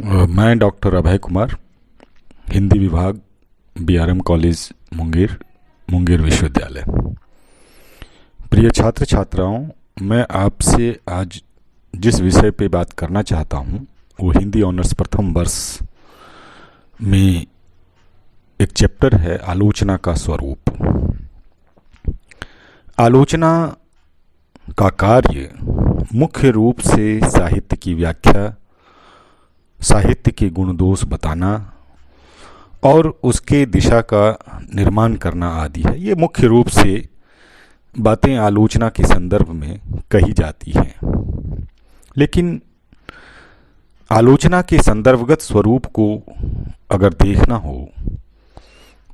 मैं डॉक्टर अभय कुमार, हिंदी विभाग, BRM college Munger, Munger विश्वविद्यालय। प्रिय छात्र छात्राओं, मैं आपसे आज जिस विषय पे बात करना चाहता हूँ वो हिंदी ऑनर्स प्रथम वर्ष में एक चैप्टर है आलोचना का स्वरूप। आलोचना का कार्य मुख्य रूप से साहित्य की व्याख्या, साहित्य के गुण दोष बताना और उसके दिशा का निर्माण करना आदि है। ये मुख्य रूप से बातें आलोचना के संदर्भ में कही जाती हैं। लेकिन आलोचना के संदर्भगत स्वरूप को अगर देखना हो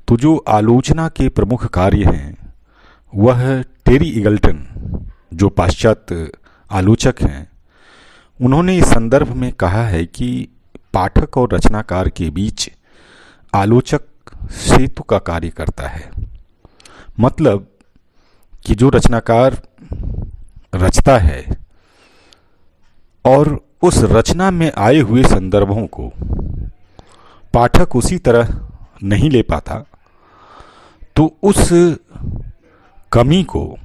तो जो आलोचना के प्रमुख कार्य हैं वह टेरी ईगल्टन, जो पाश्चात्य आलोचक हैं, उन्होंने इस संदर्भ में कहा है कि पाठक और रचनाकार के बीच आलोचक सेतु का कार्य करता है। मतलब कि जो रचनाकार रचता है और उस रचना में आए हुए संदर्भों को पाठक उसी तरह नहीं ले पाता, तो उस कमी को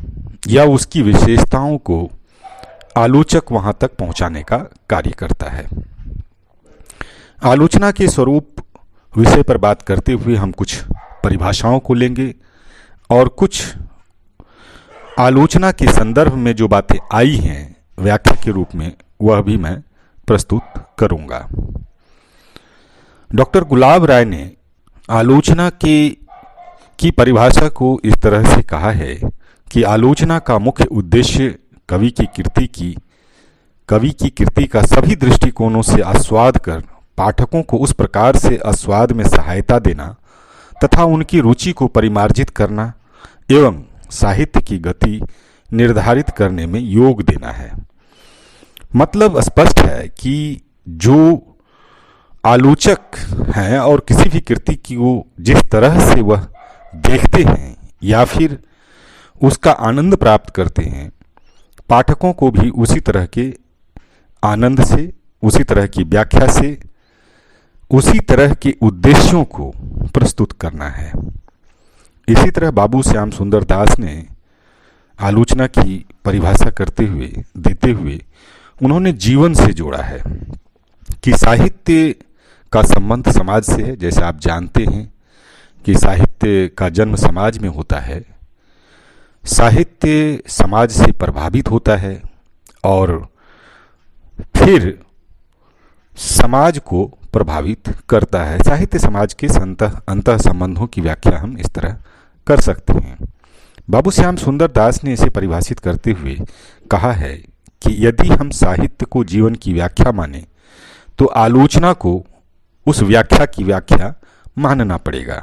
या उसकी विशेषताओं को आलोचक वहां तक पहुंचाने का कार्य करता है। आलोचना के स्वरूप विषय पर बात करते हुए हम कुछ परिभाषाओं को लेंगे और कुछ आलोचना के संदर्भ में जो बातें आई हैं व्याख्या के रूप में वह भी मैं प्रस्तुत करूंगा। डॉक्टर गुलाब राय ने आलोचना की परिभाषा को इस तरह से कहा है कि आलोचना का मुख्य उद्देश्य कवि की कृति का सभी दृष्टिकोणों से आस्वाद कर पाठकों को उस प्रकार से आस्वाद में सहायता देना तथा उनकी रुचि को परिमार्जित करना एवं साहित्य की गति निर्धारित करने में योग देना है। मतलब स्पष्ट है कि जो आलोचक हैं और किसी भी कृति की वो जिस तरह से वह देखते हैं या फिर उसका आनंद प्राप्त करते हैं, पाठकों को भी उसी तरह के आनंद से, उसी तरह की व्याख्या से, उसी तरह के उद्देश्यों को प्रस्तुत करना है। इसी तरह बाबू श्याम सुंदर दास ने आलोचना की परिभाषा देते हुए उन्होंने जीवन से जोड़ा है कि साहित्य का संबंध समाज से है। जैसे आप जानते हैं कि साहित्य का जन्म समाज में होता है, साहित्य समाज से प्रभावित होता है और फिर समाज को प्रभावित करता है। साहित्य समाज के अंतः संबंधों की व्याख्या हम इस तरह कर सकते हैं। बाबू श्याम सुंदर दास ने इसे परिभाषित करते हुए कहा है कि यदि हम साहित्य को जीवन की व्याख्या माने तो आलोचना को उस व्याख्या की व्याख्या मानना पड़ेगा।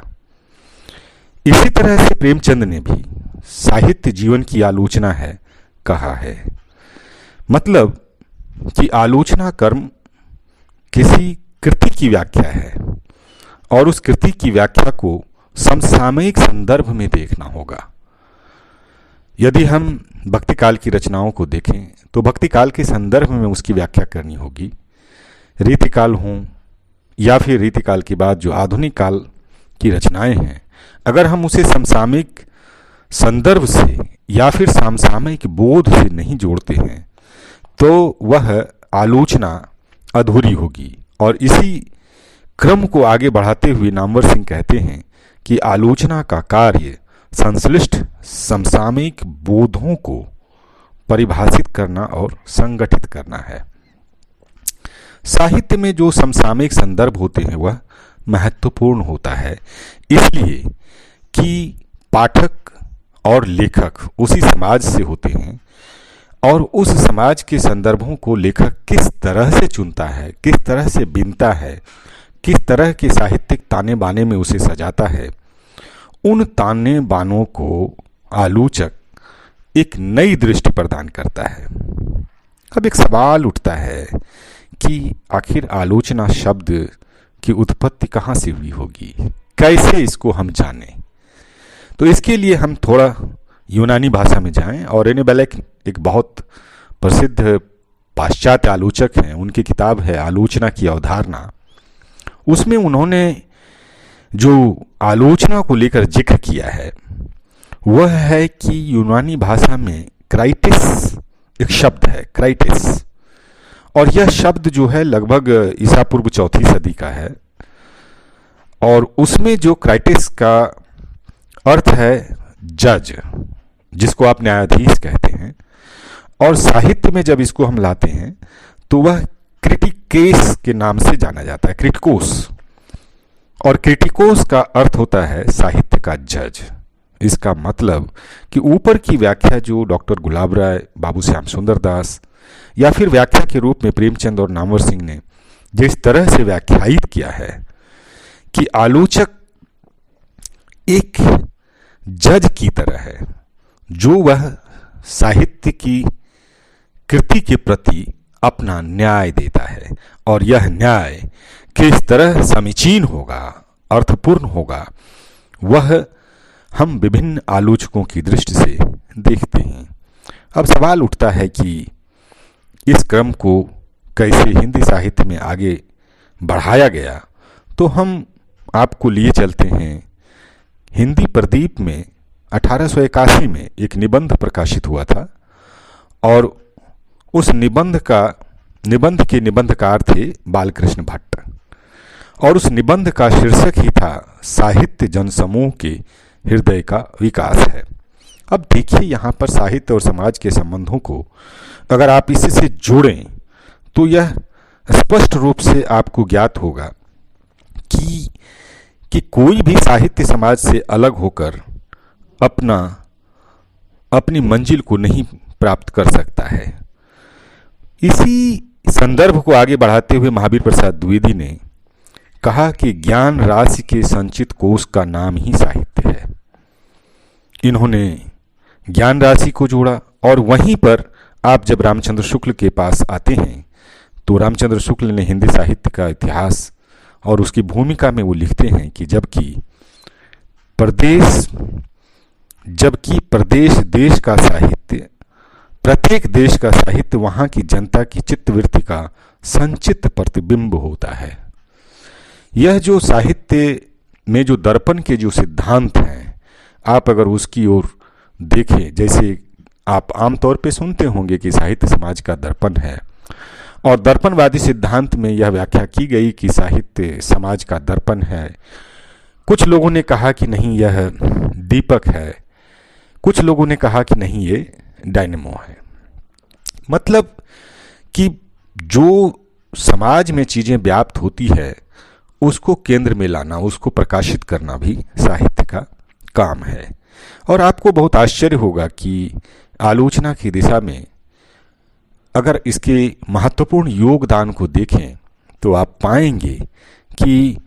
इसी तरह से प्रेमचंद ने भी साहित्य जीवन की आलोचना है कहा है। मतलब कि आलोचना कर्म किसी कृति की व्याख्या है और उस कृति की व्याख्या को समसामयिक संदर्भ में देखना होगा। यदि हम भक्ति काल की रचनाओं को देखें तो भक्ति काल के संदर्भ में उसकी व्याख्या करनी होगी। रीतिकाल हों या फिर रीतिकाल के बाद जो आधुनिक काल की रचनाएं हैं, अगर हम उसे समसामयिक संदर्भ से या फिर समसामयिक बोध से नहीं जोड़ते हैं तो वह आलोचना अधूरी होगी। और इसी क्रम को आगे बढ़ाते हुए नामवर सिंह कहते हैं कि आलोचना का कार्य संश्लिष्ट समसामयिक बोधों को परिभाषित करना और संगठित करना है। साहित्य में जो समसामयिक संदर्भ होते हैं वह महत्वपूर्ण होता है, इसलिए कि पाठक और लेखक उसी समाज से होते हैं और उस समाज के संदर्भों को लेखक किस तरह से चुनता है, किस तरह से बिनता है, किस तरह के साहित्यिक ताने बाने में उसे सजाता है, उन ताने बानों को आलोचक एक नई दृष्टि प्रदान करता है। अब एक सवाल उठता है कि आखिर आलोचना शब्द की उत्पत्ति कहाँ से हुई होगी, कैसे इसको हम जानें। तो इसके लिए हम थोड़ा यूनानी भाषा में जाएं और रेने बैलेक एक बहुत प्रसिद्ध पाश्चात्य आलोचक हैं, उनकी किताब है आलोचना की अवधारणा। उसमें उन्होंने जो आलोचना को लेकर जिक्र किया है वह है कि यूनानी भाषा में क्राइटिस एक शब्द है, क्राइटिस, और यह शब्द जो है लगभग ईसा पूर्व 4वीं सदी का है। और उसमें जो क्राइटिस का अर्थ है जज, जिसको आप न्यायाधीश कहते हैं, और साहित्य में जब इसको हम लाते हैं तो वह क्रिटिकेस के नाम से जाना जाता है, क्रिटिकोस। और क्रिटिकोस का अर्थ होता है साहित्य का जज। इसका मतलब कि ऊपर की व्याख्या जो डॉक्टर गुलाब राय, बाबू श्याम सुंदर दास या फिर व्याख्या के रूप में प्रेमचंद और नामवर सिंह ने जिस तरह से व्याख्यायित किया है कि आलोचक एक जज की तरह है, जो वह साहित्य की कृति के प्रति अपना न्याय देता है, और यह न्याय किस तरह समीचीन होगा, अर्थपूर्ण होगा, वह हम विभिन्न आलोचकों की दृष्टि से देखते हैं। अब सवाल उठता है कि इस क्रम को कैसे हिंदी साहित्य में आगे बढ़ाया गया। तो हम आपको लिए चलते हैं हिंदी प्रदीप में 1881 में एक निबंध प्रकाशित हुआ था, और उस निबंध के निबंधकार थे बालकृष्ण भट्ट, और उस निबंध का शीर्षक ही था साहित्य जनसमूह के हृदय का विकास है। अब देखिए यहाँ पर साहित्य और समाज के संबंधों को अगर आप इससे जोड़ें तो यह स्पष्ट रूप से आपको ज्ञात होगा कि कोई भी साहित्य समाज से अलग होकर अपनी मंजिल को नहीं प्राप्त कर सकता है। इसी संदर्भ को आगे बढ़ाते हुए महावीर प्रसाद द्विवेदी ने कहा कि ज्ञान राशि के संचित कोष का नाम ही साहित्य है। इन्होंने ज्ञान राशि को जोड़ा, और वहीं पर आप जब रामचंद्र शुक्ल के पास आते हैं तो रामचंद्र शुक्ल ने हिंदी साहित्य का इतिहास और उसकी भूमिका में वो लिखते हैं कि जबकि प्रदेश देश का साहित्य, प्रत्येक देश का साहित्य वहाँ की जनता की चित्तवृत्ति का संचित प्रतिबिंब होता है। यह जो साहित्य में जो दर्पण के जो सिद्धांत हैं, आप अगर उसकी ओर देखें, जैसे आप आमतौर पे सुनते होंगे कि साहित्य समाज का दर्पण है, और दर्पणवादी सिद्धांत में यह व्याख्या की गई कि साहित्य समाज का दर्पण है। कुछ लोगों ने कहा कि नहीं यह दीपक है, कुछ लोगों ने कहा कि नहीं ये डायनेमो है। मतलब कि जो समाज में चीज़ें व्याप्त होती है उसको केंद्र में लाना, उसको प्रकाशित करना भी साहित्य का काम है। और आपको बहुत आश्चर्य होगा कि आलोचना की दिशा में अगर इसके महत्वपूर्ण योगदान को देखें तो आप पाएंगे कि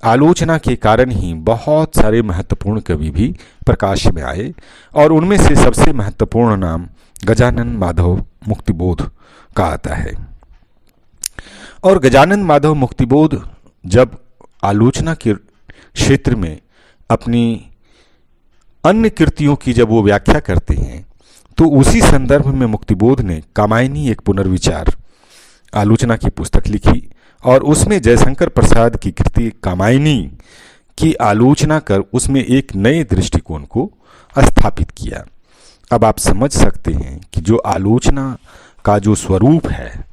आलोचना के कारण ही बहुत सारे महत्वपूर्ण कवि भी प्रकाश में आए, और उनमें से सबसे महत्वपूर्ण नाम गजानन माधव मुक्तिबोध का आता है। और गजानन माधव मुक्तिबोध जब आलोचना के क्षेत्र में अपनी अन्य कृतियों की जब वो व्याख्या करते हैं तो उसी संदर्भ में मुक्तिबोध ने कामायनी एक पुनर्विचार आलोचना की पुस्तक लिखी, और उसमें जयशंकर प्रसाद की कृति कामायनी की आलोचना कर उसमें एक नए दृष्टिकोण को स्थापित किया। अब आप समझ सकते हैं कि जो आलोचना का जो स्वरूप है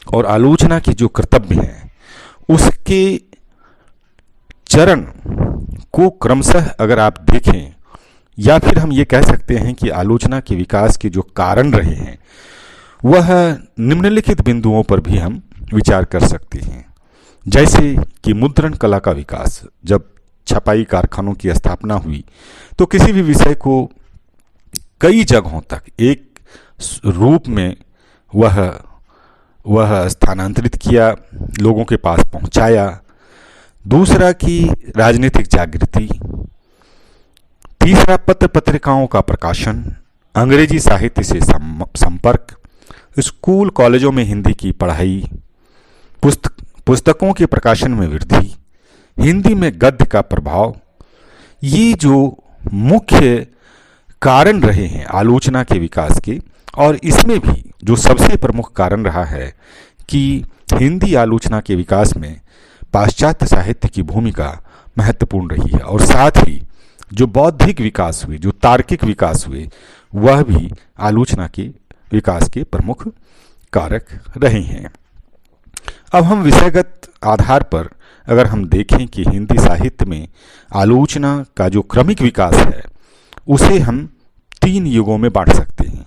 और आलोचना के जो कर्तव्य हैं उसके चरण को क्रमशः अगर आप देखें, या फिर हम ये कह सकते हैं कि आलोचना के विकास के जो कारण रहे हैं वह निम्नलिखित बिंदुओं पर भी हम विचार कर सकते हैं। जैसे कि मुद्रण कला का विकास, जब छपाई कारखानों की स्थापना हुई तो किसी भी विषय को कई जगहों तक एक रूप में वह स्थानांतरित किया, लोगों के पास पहुंचाया। दूसरा कि राजनीतिक जागृति, तीसरा पत्र पत्रिकाओं का प्रकाशन, अंग्रेजी साहित्य से संपर्क, स्कूल कॉलेजों में हिंदी की पढ़ाई, पुस्तकों के प्रकाशन में वृद्धि, हिंदी में गद्य का प्रभाव, ये जो मुख्य कारण रहे हैं आलोचना के विकास के। और इसमें भी जो सबसे प्रमुख कारण रहा है कि हिंदी आलोचना के विकास में पाश्चात्य साहित्य की भूमिका महत्वपूर्ण रही है, और साथ ही जो बौद्धिक विकास हुए, जो तार्किक विकास हुए, वह भी आलोचना के विकास के प्रमुख कारक रहे हैं। अब हम विषयगत आधार पर अगर हम देखें कि हिंदी साहित्य में आलोचना का जो क्रमिक विकास है उसे हम 3 युगों में बांट सकते हैं,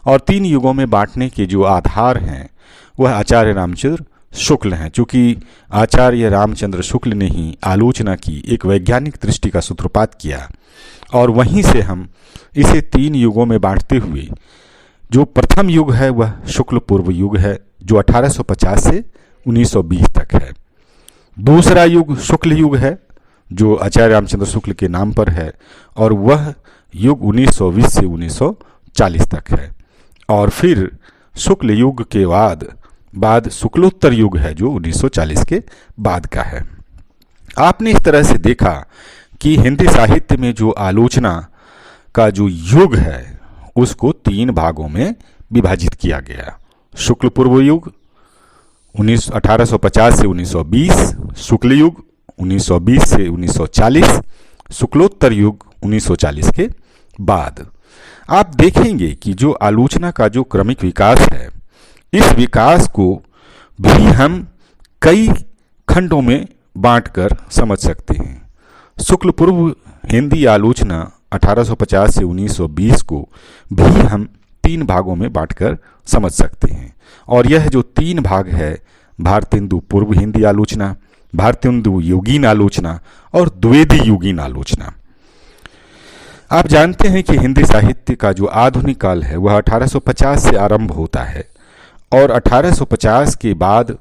और 3 युगों में बांटने के जो आधार हैं वह आचार्य रामचंद्र शुक्ल हैं। चूँकि आचार्य रामचंद्र शुक्ल ने ही आलोचना की एक वैज्ञानिक दृष्टि का सूत्रपात किया, और वहीं से हम इसे 3 युगों में बांटते हुए जो प्रथम युग है वह शुक्ल पूर्व युग है, जो 1850 से 1920 तक है। दूसरा युग शुक्ल युग है, जो आचार्य रामचंद्र शुक्ल के नाम पर है, और वह युग 1920 से 1940 तक है। और फिर शुक्ल युग के बाद शुक्लोत्तर युग है, जो 1940 के बाद का है। आपने इस तरह से देखा कि हिंदी साहित्य में जो आलोचना का जो युग है उसको 3 भागों में विभाजित किया गया। शुक्ल पूर्व युग 1850 से 1920, शुक्ल युग 1920 से 1940, शुक्लोत्तर युग 1940 के बाद। आप देखेंगे कि जो आलोचना का जो क्रमिक विकास है, इस विकास को भी हम कई खंडों में बांटकर समझ सकते हैं। शुक्ल पूर्व हिंदी आलोचना 1850 से 1920 को भी हम 3 भागों में बांटकर समझ सकते हैं, और यह जो 3 भाग है, भारतेंदु पूर्व हिंदी आलोचना, भारतेंदु युगीन आलोचना और द्विवेदी युगीन आलोचना। आप जानते हैं कि हिंदी साहित्य का जो आधुनिक काल है वह 1850 से आरंभ होता है, और 1850 के बाद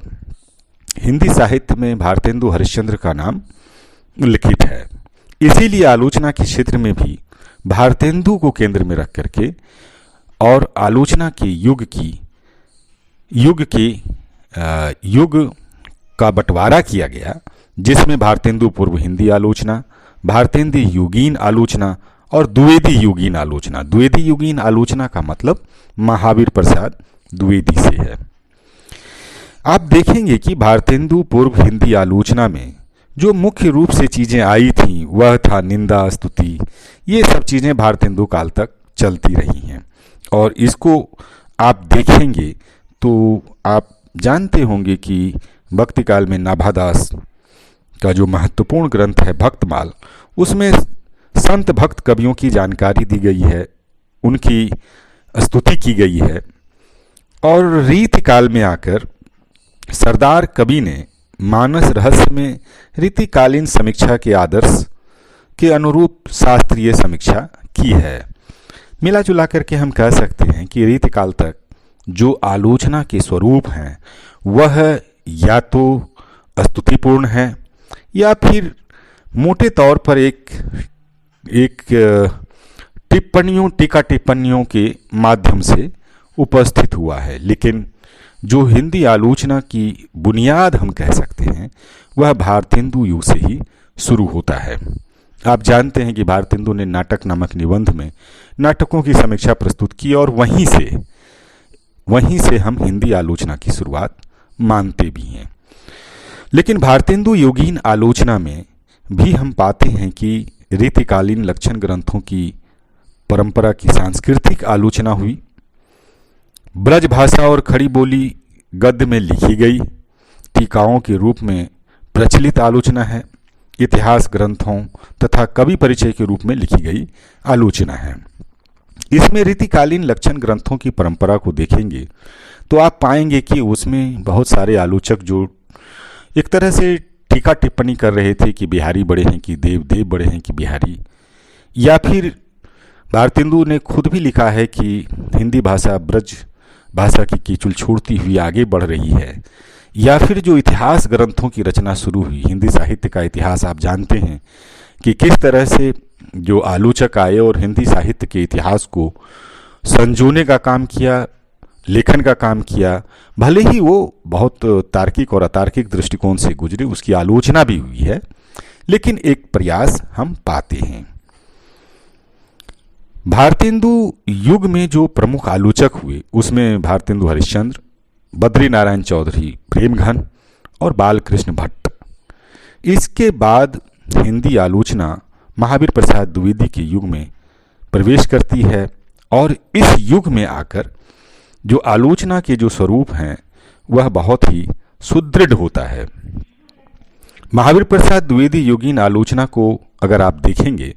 हिंदी साहित्य में भारतेंदु हरिश्चंद्र का नाम उल्लिखित है। इसीलिए आलोचना के क्षेत्र में भी भारतेंदु को केंद्र में रख करके और आलोचना के युग का बंटवारा किया गया, जिसमें भारतेंदु पूर्व हिंदी आलोचना, भारतेंदु युगीन आलोचना और द्विवेदी युगीन आलोचना। द्विवेदी युगीन आलोचना का मतलब महावीर प्रसाद द्विवेदी से है। आप देखेंगे कि भारतेंदु पूर्व हिंदी आलोचना में जो मुख्य रूप से चीज़ें आई थीं वह था निंदा, स्तुति, ये सब चीज़ें भारतेंदु काल तक चलती रही हैं। और इसको आप देखेंगे तो आप जानते होंगे कि भक्ति काल में नाभादास का जो महत्वपूर्ण ग्रंथ है भक्तमाल, उसमें संत भक्त कवियों की जानकारी दी गई है, उनकी स्तुति की गई है। और रीतिकाल में आकर सरदार कवि ने मानस रहस्य में रीतिकालीन समीक्षा के आदर्श के अनुरूप शास्त्रीय समीक्षा की है। मिला जुला करके हम कह सकते हैं कि रीतिकाल तक जो आलोचना के स्वरूप हैं वह या तो स्तुतिपूर्ण है या फिर मोटे तौर पर एक टीका टिप्पणियों के माध्यम से उपस्थित हुआ है। लेकिन जो हिंदी आलोचना की बुनियाद हम कह सकते हैं वह भारतेंदु युग से ही शुरू होता है। आप जानते हैं कि भारतेंदु ने नाटक नामक निबंध में नाटकों की समीक्षा प्रस्तुत की, और वहीं से हम हिंदी आलोचना की शुरुआत मानते भी हैं। लेकिन भारतेंदु योगीन आलोचना में भी हम पाते हैं कि रीतिकालीन लक्षण ग्रंथों की परंपरा की सांस्कृतिक आलोचना हुई। ब्रज भाषा और खड़ी बोली गद्य में लिखी गई टीकाओं के रूप में प्रचलित आलोचना है। इतिहास ग्रंथों तथा कवि परिचय के रूप में लिखी गई आलोचना है। इसमें रीतिकालीन लक्षण ग्रंथों की परंपरा को देखेंगे तो आप पाएंगे कि उसमें बहुत सारे आलोचक जो एक तरह से टीका टिप्पणी कर रहे थे कि बिहारी बड़े हैं कि देव बड़े हैं कि बिहारी, या फिर भारतेंदु ने खुद भी लिखा है कि हिंदी भाषा ब्रज भाषा की कीचुल छोड़ती हुई आगे बढ़ रही है। या फिर जो इतिहास ग्रंथों की रचना शुरू हुई, हिंदी साहित्य का इतिहास आप जानते हैं कि किस तरह से जो आलोचक आए और हिंदी साहित्य के इतिहास को संजोने का काम किया, लेखन का काम किया। भले ही वो बहुत तार्किक और अतार्किक दृष्टिकोण से गुजरे, उसकी आलोचना भी हुई है, लेकिन एक प्रयास हम पाते हैं। भारतेंदु युग में जो प्रमुख आलोचक हुए उसमें भारतेंदु हरिश्चंद्र, बद्री नारायण चौधरी, प्रेमघन और बालकृष्ण भट्ट। इसके बाद हिंदी आलोचना महावीर प्रसाद द्विवेदी के युग में प्रवेश करती है और इस युग में आकर जो आलोचना के जो स्वरूप हैं वह बहुत ही सुदृढ़ होता है। महावीर प्रसाद द्विवेदी युगीन आलोचना को अगर आप देखेंगे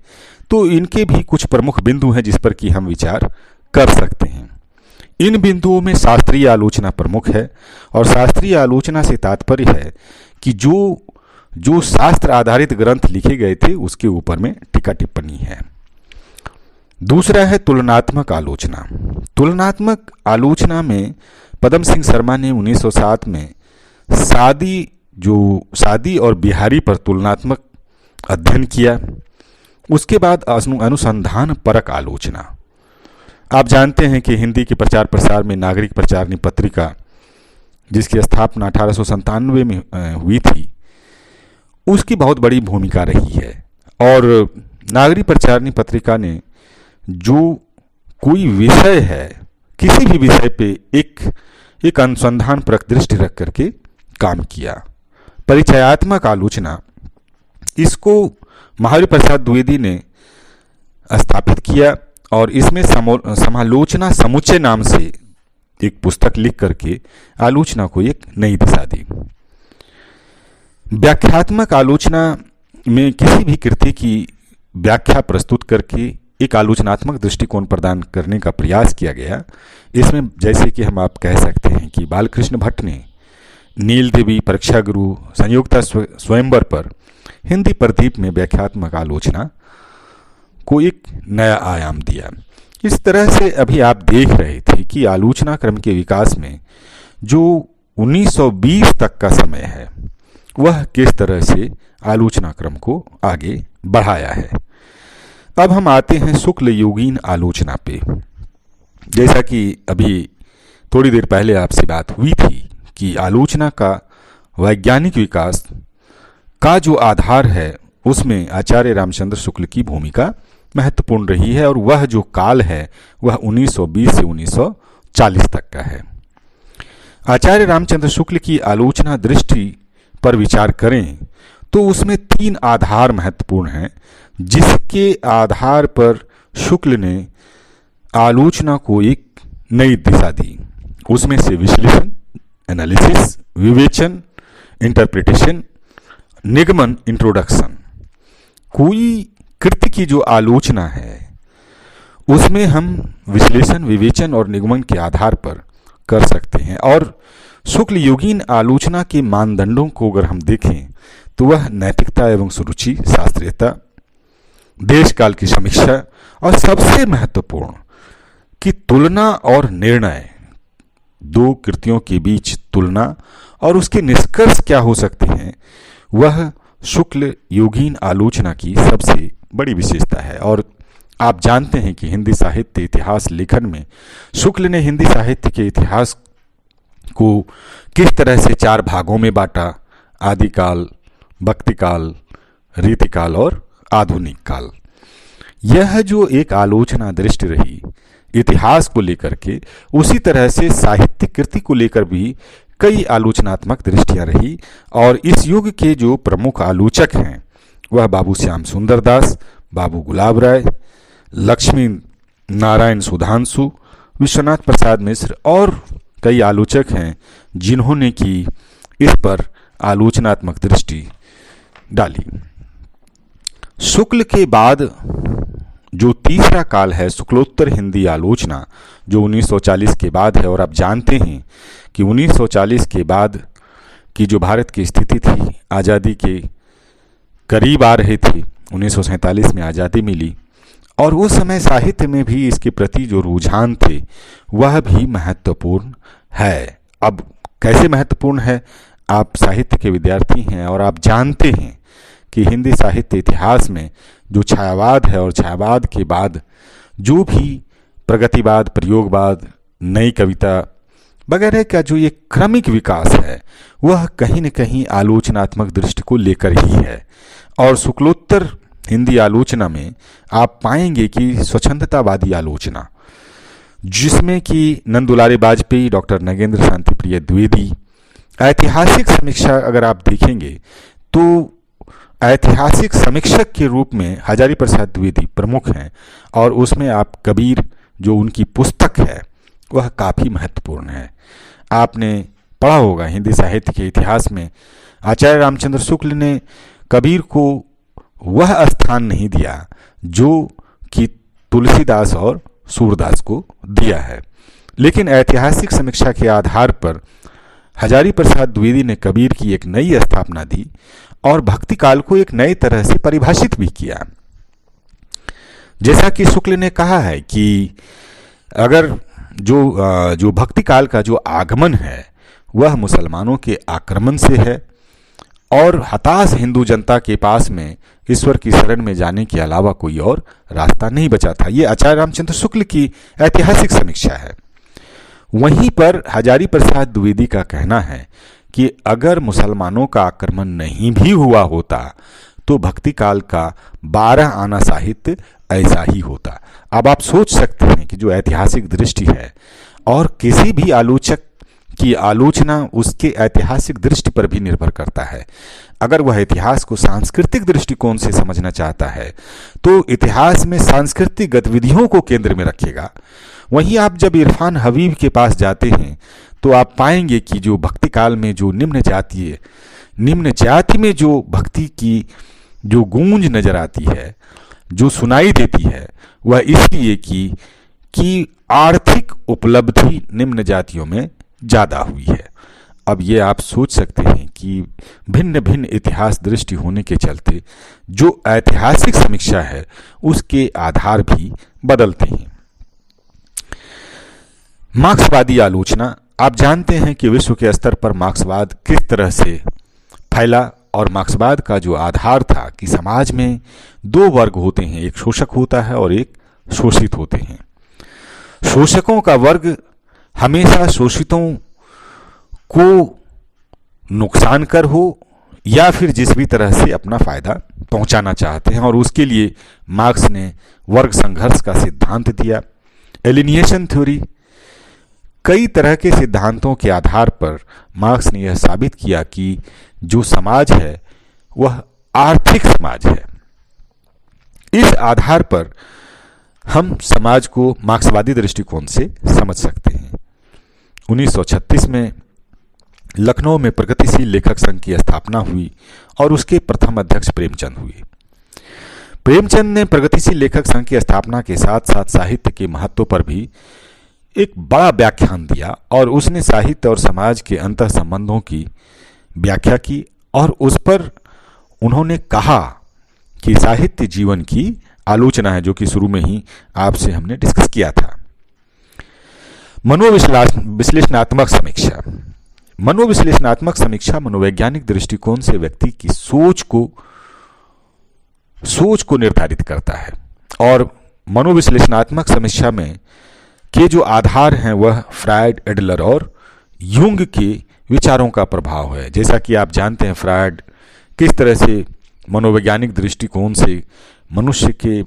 तो इनके भी कुछ प्रमुख बिंदु हैं जिस पर कि हम विचार कर सकते हैं। इन बिंदुओं में शास्त्रीय आलोचना प्रमुख है और शास्त्रीय आलोचना से तात्पर्य है कि जो शास्त्र आधारित ग्रंथ लिखे गए थे उसके ऊपर में टीका टिप्पणी है। दूसरा है तुलनात्मक आलोचना। तुलनात्मक आलोचना में पदम सिंह शर्मा ने 1907 में सादी और बिहारी पर तुलनात्मक अध्ययन किया। उसके बाद अनुसंधान परक आलोचना। आप जानते हैं कि हिंदी के प्रचार प्रसार में नागरिक प्रचारनी पत्रिका, जिसकी स्थापना 1897 में हुई थी, उसकी बहुत बड़ी भूमिका रही है। और नागरिक प्रचारनी पत्रिका ने जो कोई विषय है, किसी भी विषय पे एक अनुसंधान परक दृष्टि रख करके काम किया। परिचयात्मक आलोचना, इसको महावीर प्रसाद द्विवेदी ने स्थापित किया और इसमें समालोचना समुच्चय नाम से एक पुस्तक लिख करके आलोचना को एक नई दिशा दी। व्याख्यात्मक आलोचना में किसी भी कृति की व्याख्या प्रस्तुत करके एक आलोचनात्मक दृष्टिकोण प्रदान करने का प्रयास किया गया। इसमें जैसे कि हम आप कह सकते हैं कि बालकृष्ण भट्ट ने नील देवी, परीक्षा गुरु, संयोक्ता स्वयंवर पर हिंदी प्रदीप में व्याख्यात्मक आलोचना को एक नया आयाम दिया। इस तरह से अभी आप देख रहे थे कि आलोचना क्रम के विकास में जो 1920 तक का समय है वह किस तरह से आलोचना क्रम को आगे बढ़ाया है। अब हम आते हैं शुक्ल योगीन आलोचना पे। जैसा कि अभी थोड़ी देर पहले आपसे बात हुई थी कि आलोचना का वैज्ञानिक विकास का जो आधार है उसमें आचार्य रामचंद्र शुक्ल की भूमिका महत्वपूर्ण रही है और वह जो काल है वह 1920 से 1940 तक का है। आचार्य रामचंद्र शुक्ल की आलोचना दृष्टि पर विचार करें तो उसमें 3 आधार महत्वपूर्ण हैं जिसके आधार पर शुक्ल ने आलोचना को एक नई दिशा दी। उसमें से विश्लेषण, एनालिसिस, विवेचन, इंटरप्रिटेशन, निगमन, इंट्रोडक्शन। कोई कृति की जो आलोचना है उसमें हम विश्लेषण, विवेचन और निगमन के आधार पर कर सकते हैं। और शुक्ल योगीन आलोचना के मानदंडों को अगर हम देखें तो वह नैतिकता एवं सुरुचि, शास्त्रीयता, देश काल की समीक्षा और सबसे महत्वपूर्ण कि तुलना और निर्णय, 2 कृतियों के बीच तुलना और उसके निष्कर्ष क्या हो सकते हैं, वह शुक्ल योगीन आलोचना की सबसे बड़ी विशेषता है। और आप जानते हैं कि हिंदी साहित्य इतिहास लेखन में शुक्ल ने हिंदी साहित्य के इतिहास को किस तरह से 4 भागों में बांटा: आदिकाल, भक्तिकाल, रीतिकाल और आधुनिक काल। यह जो एक आलोचना दृष्टि रही इतिहास को लेकर के, उसी तरह से साहित्य कृति को लेकर भी कई आलोचनात्मक दृष्टियां रही। और इस युग के जो प्रमुख आलोचक हैं वह बाबू श्याम सुंदर दास, बाबू गुलाब राय, लक्ष्मी नारायण सुधांशु, विश्वनाथ प्रसाद मिश्र और कई आलोचक हैं जिन्होंने की इस पर आलोचनात्मक दृष्टि डाली। शुक्ल के बाद जो तीसरा काल है शुक्लोत्तर हिंदी आलोचना, जो 1940 के बाद है। और आप जानते हैं कि 1940 के बाद की जो भारत की स्थिति थी, आज़ादी के करीब आ रहे थे, 1947 में आज़ादी मिली और उस समय साहित्य में भी इसके प्रति जो रुझान थे वह भी महत्वपूर्ण है। अब कैसे महत्वपूर्ण है, आप साहित्य के विद्यार्थी हैं और आप जानते हैं कि हिंदी साहित्य इतिहास में जो छायावाद है और छायावाद के बाद जो भी प्रगतिवाद, प्रयोगवाद, नई कविता वगैरह का जो ये क्रमिक विकास है वह कहीं न कहीं आलोचनात्मक दृष्टि को लेकर ही है। और शुक्लोत्तर हिंदी आलोचना में आप पाएंगे कि स्वच्छंदतावादी आलोचना, जिसमें कि नंदुलारे वाजपेयी, डॉक्टर नगेंद्र शांति प्रिय द्विवेदी, ऐतिहासिक समीक्षा अगर आप देखेंगे तो ऐतिहासिक समीक्षक के रूप में हजारी प्रसाद द्विवेदी प्रमुख हैं, और उसमें आप कबीर जो उनकी पुस्तक है वह काफ़ी महत्वपूर्ण है। आपने पढ़ा होगा हिंदी साहित्य के इतिहास में आचार्य रामचंद्र शुक्ल ने कबीर को वह स्थान नहीं दिया जो कि तुलसीदास और सूरदास को दिया है, लेकिन ऐतिहासिक समीक्षा के आधार पर हजारी प्रसाद द्विवेदी ने कबीर की एक नई स्थापना दी और भक्ति काल को एक नई तरह से परिभाषित भी किया। जैसा कि शुक्ल ने कहा है कि अगर जो भक्ति काल का जो आगमन है वह मुसलमानों के आक्रमण से है और हताश हिंदू जनता के पास में ईश्वर की शरण में जाने के अलावा कोई और रास्ता नहीं बचा था। ये आचार्य रामचंद्र शुक्ल की ऐतिहासिक समीक्षा है। वहीं पर हजारी प्रसाद द्विवेदी का कहना है कि अगर मुसलमानों का आक्रमण नहीं भी हुआ होता तो भक्ति काल का 12 आना साहित्य ऐसा ही होता। अब आप सोच सकते हैं कि जो ऐतिहासिक दृष्टि है और किसी भी आलोचक की आलोचना उसके ऐतिहासिक दृष्टि पर भी निर्भर करता है। अगर वह इतिहास को सांस्कृतिक दृष्टिकोण से समझना चाहता है तो इतिहास में सांस्कृतिक गतिविधियों को केंद्र में रखेगा। वहीं आप जब इरफान हबीब के पास जाते हैं तो आप पाएंगे कि जो भक्ति काल में जो निम्न जाति में जो भक्ति की जो गूंज नजर आती है, जो सुनाई देती है, वह इसलिए कि आर्थिक उपलब्धि निम्न जातियों में ज़्यादा हुई है। अब ये आप सोच सकते हैं कि भिन्न भिन्न इतिहास दृष्टि होने के चलते जो ऐतिहासिक समीक्षा है उसके आधार भी बदलते हैं। मार्क्सवादी आलोचना, आप जानते हैं कि विश्व के स्तर पर मार्क्सवाद किस तरह से फैला और मार्क्सवाद का जो आधार था कि समाज में 2 वर्ग होते हैं, एक शोषक होता है और एक शोषित होते हैं। शोषकों का वर्ग हमेशा शोषितों को नुकसान कर हो या फिर जिस भी तरह से अपना फायदा पहुंचाना चाहते हैं, और उसके लिए मार्क्स ने वर्ग संघर्ष का सिद्धांत दिया। एलिनिएशन थ्योरी, कई तरह के सिद्धांतों के आधार पर मार्क्स ने यह साबित किया कि जो समाज है वह आर्थिक समाज है। इस आधार पर हम समाज को मार्क्सवादी दृष्टिकोण से समझ सकते हैं। 1936 में लखनऊ में प्रगतिशील लेखक संघ की स्थापना हुई और उसके प्रथम अध्यक्ष प्रेमचंद हुए। प्रेमचंद ने प्रगतिशील लेखक संघ की स्थापना के साथ साथ साहित्य के महत्व पर भी एक बड़ा व्याख्यान दिया और उसने साहित्य और समाज के अंतः संबंधों की व्याख्या की और उस पर उन्होंने कहा कि साहित्य जीवन की आलोचना है, जो कि शुरू में ही आपसे हमने डिस्कस किया था। मनोविश्लेषणात्मक समीक्षा, मनोविश्लेषणात्मक समीक्षा मनोवैज्ञानिक दृष्टिकोण से व्यक्ति की सोच को निर्धारित करता है और मनोविश्लेषणात्मक समीक्षा में के जो आधार हैं वह फ्रायड, एडलर और यूंग के विचारों का प्रभाव है। जैसा कि आप जानते हैं फ्रायड किस तरह से मनोवैज्ञानिक दृष्टिकोण से मनुष्य के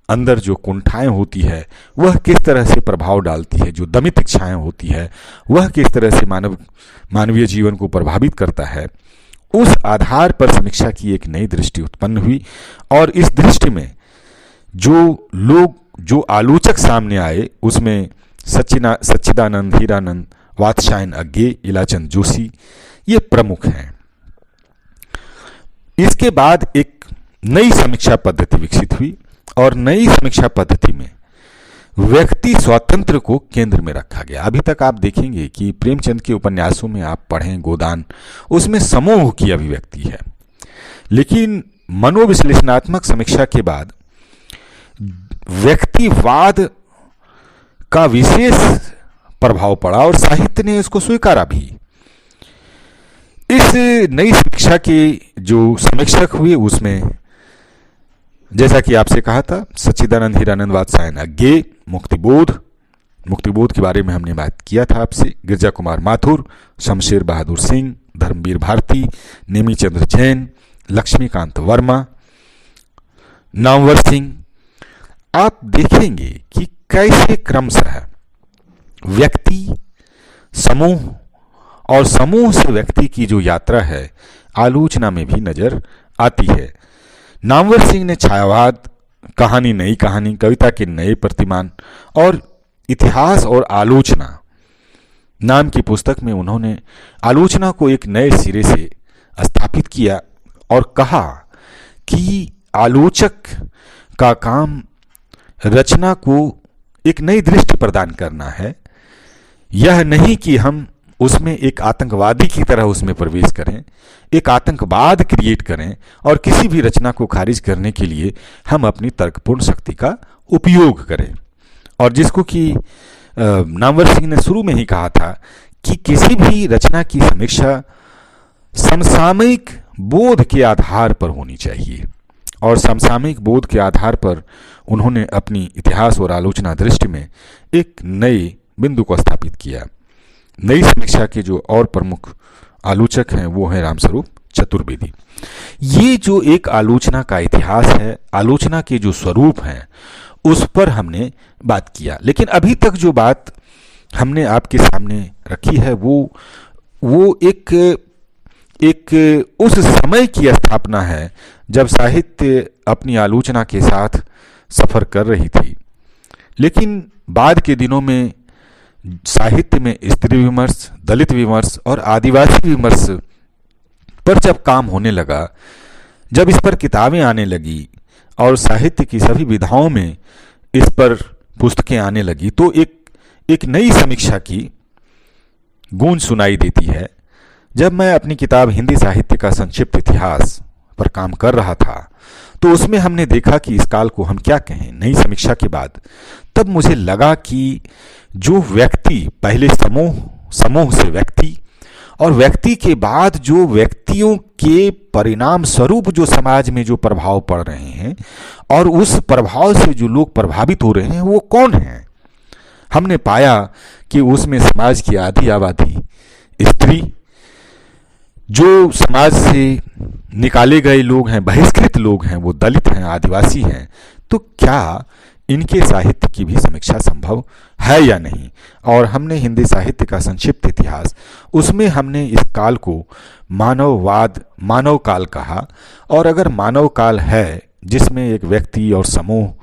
अंदर जो कुंठाएं होती है वह किस तरह से प्रभाव डालती है, जो दमित इच्छाएं होती है वह किस तरह से मानवीय जीवन को प्रभावित करता है, उस आधार पर समीक्षा की एक नई दृष्टि उत्पन्न हुई। और इस दृष्टि में जो आलोचक सामने आए उसमें सच्चिदानंद, हीरानंद, वात्स्यायन अज्ञे, इलाचंद जोशी ये प्रमुख हैं। इसके बाद एक नई समीक्षा पद्धति विकसित हुई और नई समीक्षा पद्धति में व्यक्ति स्वातंत्र को केंद्र में रखा गया। अभी तक आप देखेंगे कि प्रेमचंद के उपन्यासों में आप पढ़ें गोदान, उसमें समूह की अभिव्यक्ति है, लेकिन मनोविश्लेषणात्मक समीक्षा के बाद व्यक्तिवाद का विशेष प्रभाव पड़ा और साहित्य ने इसको स्वीकारा भी। इस नई शिक्षा के जो समीक्षक हुए उसमें जैसा कि आपसे कहा था सच्चिदानंद, हीरानंद, वात्स्यायन अज्ञे, मुक्तिबोध के बारे में हमने बात किया था आपसे, गिरजा कुमार माथुर, शमशेर बहादुर सिंह, धर्मवीर भारती, नेमी चंद्र जैन, लक्ष्मीकांत वर्मा, नामवर सिंह, आप देखेंगे कि कैसे क्रमशः व्यक्ति, समूह और समूह से व्यक्ति की जो यात्रा है आलोचना में भी नजर आती है। नामवर सिंह ने छायावाद, कहानी नई कहानी, कविता के नए प्रतिमान और इतिहास और आलोचना नाम की पुस्तक में उन्होंने आलोचना को एक नए सिरे से स्थापित किया और कहा कि आलोचक का काम रचना को एक नई दृष्टि प्रदान करना है। यह नहीं कि हम उसमें एक आतंकवादी की तरह उसमें प्रवेश करें, एक आतंकवाद क्रिएट करें और किसी भी रचना को खारिज करने के लिए हम अपनी तर्कपूर्ण शक्ति का उपयोग करें। और जिसको कि नामवर सिंह ने शुरू में ही कहा था कि किसी भी रचना की समीक्षा समसामयिक बोध के आधार पर होनी चाहिए, और समसामयिक बोध के आधार पर उन्होंने अपनी इतिहास और आलोचना दृष्टि में एक नए बिंदु को स्थापित किया। नई समीक्षा के जो और प्रमुख आलोचक हैं वो हैं रामस्वरूप चतुर्वेदी। ये जो एक आलोचना का इतिहास है, आलोचना के जो स्वरूप हैं उस पर हमने बात किया, लेकिन अभी तक जो बात हमने आपके सामने रखी है वो एक उस समय की स्थापना है जब साहित्य अपनी आलोचना के साथ सफर कर रही थी। लेकिन बाद के दिनों में साहित्य में स्त्री विमर्श, दलित विमर्श और आदिवासी विमर्श पर जब काम होने लगा, जब इस पर किताबें आने लगी और साहित्य की सभी विधाओं में इस पर पुस्तकें आने लगी, तो एक नई समीक्षा की गूंज सुनाई देती है। जब मैं अपनी किताब हिंदी साहित्य का संक्षिप्त इतिहास पर काम कर रहा था तो उसमें हमने देखा कि इस काल को हम क्या कहें नई समीक्षा के बाद। तब मुझे लगा कि जो व्यक्ति पहले समूह से व्यक्ति और व्यक्ति के बाद जो व्यक्तियों के परिणाम स्वरूप जो समाज में जो प्रभाव पड़ रहे हैं और उस प्रभाव से जो लोग प्रभावित हो रहे हैं वो कौन हैं। हमने पाया कि उसमें समाज की आधी आबादी स्त्री, जो समाज से निकाले गए लोग हैं, बहिष्कृत लोग हैं, वो दलित हैं, आदिवासी हैं। तो क्या इनके साहित्य की भी समीक्षा संभव है या नहीं। और हमने हिंदी साहित्य का संक्षिप्त इतिहास, उसमें हमने इस काल को मानववाद, मानव काल कहा। और अगर मानव काल है जिसमें एक व्यक्ति और समूह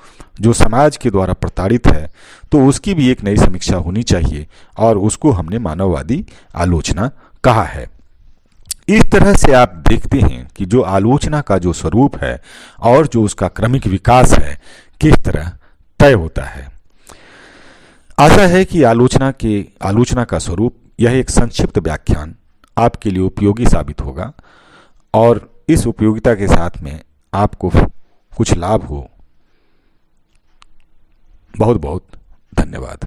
जो समाज के द्वारा प्रताड़ित है तो उसकी भी एक नई समीक्षा होनी चाहिए, और उसको हमने मानववादी आलोचना कहा है। इस तरह से आप देखते हैं कि जो आलोचना का जो स्वरूप है और जो उसका क्रमिक विकास है किस तरह तय होता है। आशा है कि आलोचना का स्वरूप, यह एक संक्षिप्त व्याख्यान आपके लिए उपयोगी साबित होगा और इस उपयोगिता के साथ में आपको कुछ लाभ हो। बहुत बहुत धन्यवाद।